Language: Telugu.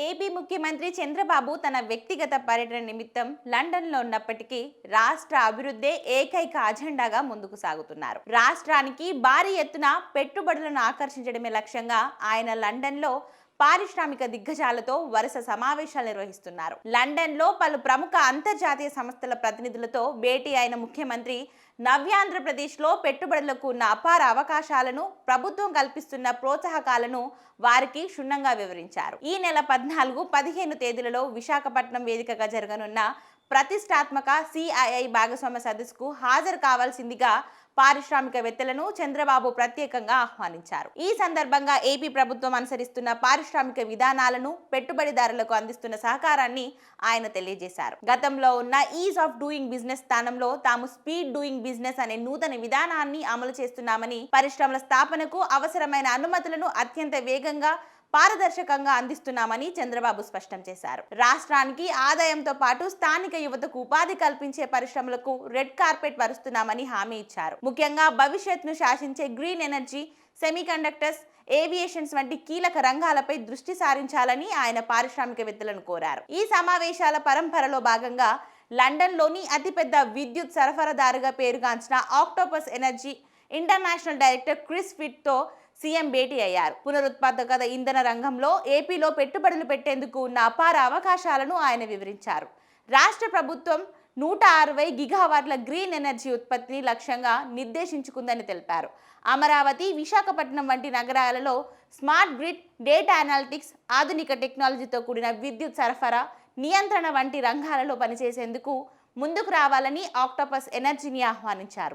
ఏపీ ముఖ్యమంత్రి చంద్రబాబు తన వ్యక్తిగత పర్యటన నిమిత్తం లండన్లో ఉన్నప్పటికీ రాష్ట్ర అభివృద్ధే ఏకైక అజెండాగా ముందుకు సాగుతున్నారు. రాష్ట్రానికి భారీ ఎత్తున పెట్టుబడులను ఆకర్షించడమే లక్ష్యంగా ఆయన లండన్లో పారిశ్రామిక దిగ్గజాలతో వరుస సమావేశాలు నిర్వహిస్తున్నారు. లండన్లో పలు ప్రముఖ అంతర్జాతీయ సంస్థల ప్రతినిధులతో భేటీ అయిన ముఖ్యమంత్రి నవ్యాంధ్రప్రదేశ్లో పెట్టుబడులకు ఉన్న అపార అవకాశాలను, ప్రభుత్వం కల్పిస్తున్న ప్రోత్సాహకాలను వారికి క్షుణ్ణంగా వివరించారు. ఈ నెల 14, 15 తేదీలలో విశాఖపట్నం వేదికగా జరగనున్న ప్రతిష్టాత్మక సిఐఐ భాగస్వామ్య సదస్సుకు హాజరు కావాల్సిందిగా పారిశ్రామికవేత్తలను చంద్రబాబు ప్రత్యేకంగా ఆహ్వానించారు. ఈ సందర్భంగా ఏపీ ప్రభుత్వం అనుసరిస్తున్న పారిశ్రామిక విధానాలను, పెట్టుబడిదారులకు అందిస్తున్న సహకారాన్ని ఆయన తెలియజేశారు. గతంలో ఉన్న ఈజ్ ఆఫ్ డూయింగ్ బిజినెస్ స్థానంలో తాము స్పీడ్ డూయింగ్ బిజినెస్ అనే నూతన విధానాన్ని అమలు చేస్తున్నామని, పరిశ్రమల స్థాపనకు అవసరమైన అనుమతులను అత్యంత వేగంగా, పారదర్శకంగా అందిస్తున్నామని చంద్రబాబు స్పష్టం చేశారు. రాష్ట్రానికి ఆదాయంతో పాటు స్థానిక యువతకు ఉపాధి కల్పించే పరిశ్రమలకు రెడ్ కార్పెట్ వరుస్తున్నామని హామీ ఇచ్చారు. ముఖ్యంగా భవిష్యత్తును శాసించే గ్రీన్ ఎనర్జీ, సెమీకండక్టర్స్, ఏవియేషన్స్ వంటి కీలక రంగాలపై దృష్టి సారించాలని ఆయన పారిశ్రామికవేత్తలను కోరారు. ఈ సమావేశాల పరంపరలో భాగంగా లండన్లోని అతిపెద్ద విద్యుత్ సరఫరాదారుగా పేరుగాంచిన Octopus Energy International director Chris ఫిట్తో సీఎం భేటీ అయ్యారు. పునరుత్పాదక ఇంధన రంగంలో ఏపీలో పెట్టుబడులు పెట్టేందుకు ఉన్న అపార అవకాశాలను ఆయన వివరించారు. రాష్ట్ర ప్రభుత్వం 160 గిగావాట్ల గ్రీన్ ఎనర్జీ ఉత్పత్తిని లక్ష్యంగా నిర్దేశించుకుందని తెలిపారు. అమరావతి, విశాఖపట్నం వంటి నగరాలలో స్మార్ట్ గ్రిడ్, డేటా అనాలిటిక్స్, ఆధునిక టెక్నాలజీతో కూడిన విద్యుత్ సరఫరా, నియంత్రణ వంటి రంగాలలో పనిచేసేందుకు ముందుకు రావాలని ఆక్టోపస్ ఎనర్జీని ఆహ్వానించారు.